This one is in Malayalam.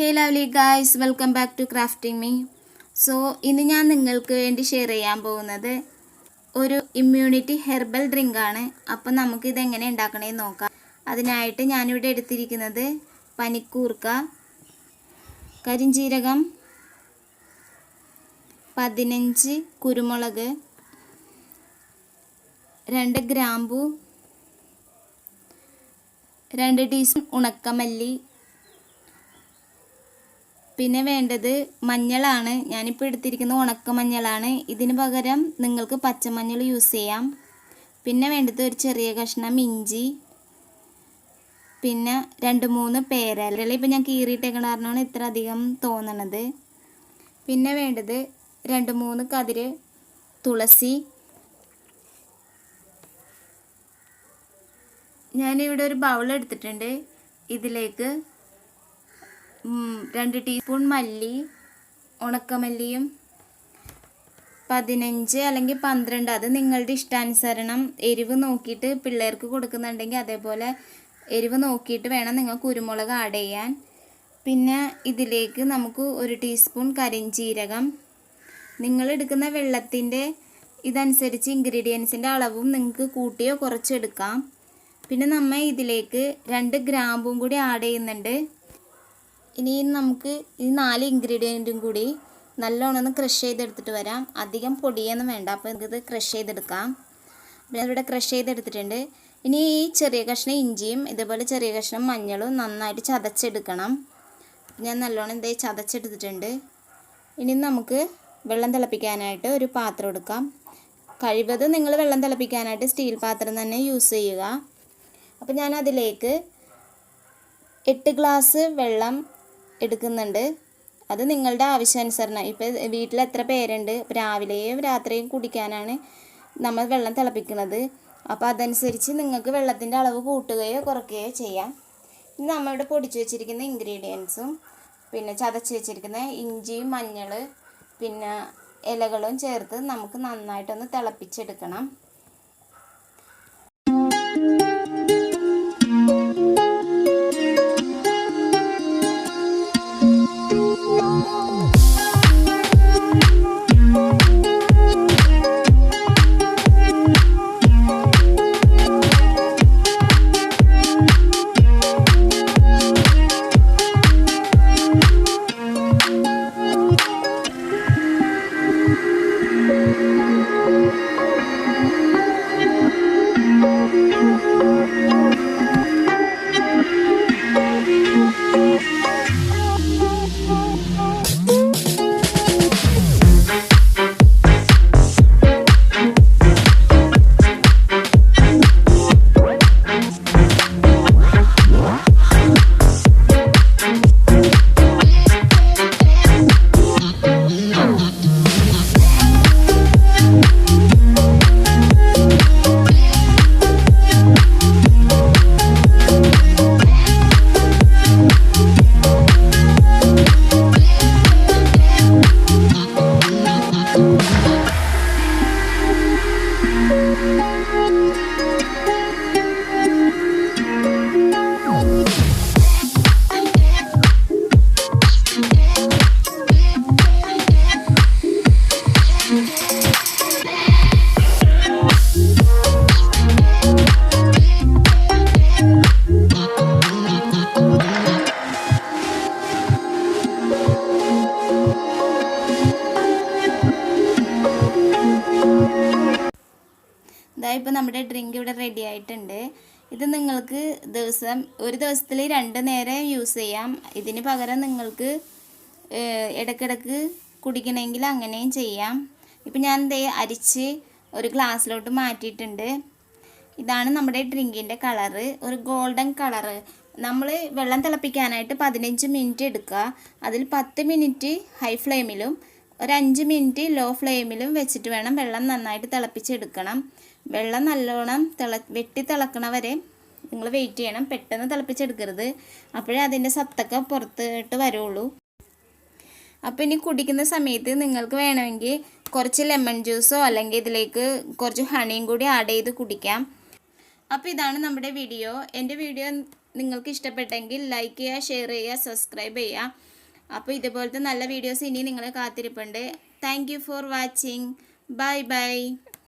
Hey lovely guys, welcome back to Crafting Me. So, ഇന്ന് ഞാൻ നിങ്ങൾക്ക് വേണ്ടി ഷെയർ ചെയ്യാൻ പോകുന്നത് ഒരു ഇമ്മ്യൂണിറ്റി ഹെർബൽ ഡ്രിങ്ക് ആണ്. അപ്പോൾ നമുക്ക് ഇത് എങ്ങനെ ഉണ്ടാക്കണമെന്ന് നോക്കാം. അതിനായിട്ട് ഞാൻ ഇവിടെ എടുത്തിരിക്കുന്നത് പനിക്കൂർക്ക, കരിഞ്ജീരകം, 15 കുരുമുളക്, 2 ഗ്രാമ്പു, 2 ടീസ്പൂൺ ഉണക്കമല്ലി, പിന്നെ വേണ്ടത് മഞ്ഞളാണ്. ഞാനിപ്പോൾ എടുത്തിരിക്കുന്നത് ഉണക്കമഞ്ഞളാണ്. ഇതിന് പകരം നിങ്ങൾക്ക് പച്ചമഞ്ഞൾ യൂസ് ചെയ്യാം. പിന്നെ വേണ്ടത് ഒരു ചെറിയ കഷ്ണം ഇഞ്ചി, പിന്നെ 2-3 പേരയില. ഇപ്പോൾ ഞാൻ കീറിയിട്ടേക്കണ കാരണമാണ് ഇത്ര അധികം തോന്നണത്. പിന്നെ വേണ്ടത് 2-3 കതിര് തുളസി. ഞാനിവിടെ ഒരു ബൗൾ എടുത്തിട്ടുണ്ട്. ഇതിലേക്ക് 2 ടീസ്പൂൺ മല്ലി, ഉണക്കമല്ലിയും 15 അല്ലെങ്കിൽ 12, അത് നിങ്ങളുടെ ഇഷ്ടാനുസരണം എരിവ് നോക്കിയിട്ട് പിള്ളേർക്ക് കൊടുക്കുന്നുണ്ടെങ്കിൽ അതേപോലെ എരിവ് നോക്കിയിട്ട് വേണം നിങ്ങൾ കുരുമുളക് ആഡ് ചെയ്യാൻ. പിന്നെ ഇതിലേക്ക് നമുക്ക് 1 ടീസ്പൂൺ കരിഞ്ജീരകം. നിങ്ങൾ എടുക്കുന്ന വെള്ളത്തിൻ്റെ ഇതനുസരിച്ച് ഇൻഗ്രീഡിയൻസിൻ്റെ അളവും നിങ്ങൾക്ക് കൂട്ടിയോ കുറച്ചോ എടുക്കാം. പിന്നെ നമ്മൾ ഇതിലേക്ക് 2 ഗ്രാമ്പും കൂടി ആഡ് ചെയ്യുന്നുണ്ട്. ഇനി നമുക്ക് ഈ 4 ഇൻഗ്രീഡിയൻറ്റും കൂടി നല്ലോണം ക്രഷ് ചെയ്തെടുത്തിട്ട് വരാം. അധികം പൊടിയൊന്നും വേണ്ട, അപ്പോൾ ഇത് ക്രഷ് ചെയ്തെടുക്കാം. ഞാനിവിടെ ക്രഷ് ചെയ്തെടുത്തിട്ടുണ്ട്. ഇനി ഈ ചെറിയ കഷ്ണം ഇഞ്ചിയും ഇതേപോലെ ചെറിയ കഷ്ണം മഞ്ഞളും നന്നായിട്ട് ചതച്ചെടുക്കണം. ഞാൻ നല്ലോണം ചതച്ചെടുത്തിട്ടുണ്ട്. ഇനി നമുക്ക് വെള്ളം തിളപ്പിക്കാനായിട്ട് ഒരു പാത്രം എടുക്കാം. കഴിവതും നിങ്ങൾ വെള്ളം തിളപ്പിക്കാനായിട്ട് സ്റ്റീൽ പാത്രം തന്നെ യൂസ് ചെയ്യുക. അപ്പോൾ ഞാൻ അതിലേക്ക് 8 ഗ്ലാസ് വെള്ളം എടുക്കുന്നുണ്ട്. അത് നിങ്ങളുടെ ആവശ്യാനുസരണം. ഇപ്പോൾ വീട്ടിൽ എത്ര പേരുണ്ട്, രാവിലെയും രാത്രിയും കുടിക്കാനാണ് നമ്മൾ വെള്ളം തിളപ്പിക്കുന്നത്. അപ്പോൾ അതനുസരിച്ച് നിങ്ങൾക്ക് വെള്ളത്തിൻ്റെ അളവ് കൂട്ടുകയോ കുറയ്ക്കുകയോ ചെയ്യാം. ഇനി നമ്മളിവിടെ പൊടിച്ച് വെച്ചിരിക്കുന്ന ഇൻഗ്രീഡിയൻസും പിന്നെ ചതച്ച് വെച്ചിരിക്കുന്ന ഇഞ്ചിയും മഞ്ഞൾ പിന്നെ ഇലകളും ചേർത്ത് നമുക്ക് നന്നായിട്ടൊന്ന് തിളപ്പിച്ചെടുക്കണം. ഇപ്പോൾ നമ്മുടെ ഡ്രിങ്ക് ഇവിടെ റെഡി ആയിട്ടുണ്ട്. ഇത് നിങ്ങൾക്ക് ഒരു ദിവസത്തിൽ 2 നേരം യൂസ് ചെയ്യാം. ഇതിന് പകരം നിങ്ങൾക്ക് ഇടയ്ക്കിടയ്ക്ക് കുടിക്കണമെങ്കിൽ അങ്ങനെയും ചെയ്യാം. ഇപ്പം ഞാൻ അരിച്ച് ഒരു ഗ്ലാസ്സിലോട്ട് മാറ്റിയിട്ടുണ്ട്. ഇതാണ് നമ്മുടെ ഡ്രിങ്കിൻ്റെ കളറ്, ഒരു ഗോൾഡൻ കളറ്. നമ്മൾ വെള്ളം തിളപ്പിക്കാനായിട്ട് 15 മിനിറ്റ് എടുക്കുക. അതിൽ 10 മിനിറ്റ് ഹൈ ഫ്ലെയിമിലും ഒരു 5 മിനിറ്റ് ലോ ഫ്ലെയിമിലും വെച്ചിട്ട് വേണം വെള്ളം നന്നായിട്ട് തിളപ്പിച്ചെടുക്കണം. വെള്ളം നല്ലോണം വെട്ടി തിളക്കണ വരെ നിങ്ങൾ വെയിറ്റ് ചെയ്യണം. പെട്ടെന്ന് തിളപ്പിച്ചെടുക്കരുത്, അപ്പോഴേ അതിൻ്റെ സത്തൊക്കെ പുറത്തിട്ട് വരുള്ളൂ. അപ്പോൾ ഇനി കുടിക്കുന്ന സമയത്ത് നിങ്ങൾക്ക് വേണമെങ്കിൽ കുറച്ച് ലെമൺ ജ്യൂസോ അല്ലെങ്കിൽ ഇതിലേക്ക് കുറച്ച് ഹണിയും കൂടി ആഡ് ചെയ്ത് കുടിക്കാം. അപ്പോൾ ഇതാണ് നമ്മുടെ വീഡിയോ. എൻ്റെ വീഡിയോ നിങ്ങൾക്ക് ഇഷ്ടപ്പെട്ടെങ്കിൽ ലൈക്ക് ചെയ്യുക, ഷെയർ ചെയ്യുക, സബ്സ്ക്രൈബ് ചെയ്യുക. അപ്പോൾ ഇതുപോലത്തെ നല്ല വീഡിയോസ് ഇനി നിങ്ങളെ കാത്തിരിപ്പുണ്ട്. Thank you for watching. Bye by.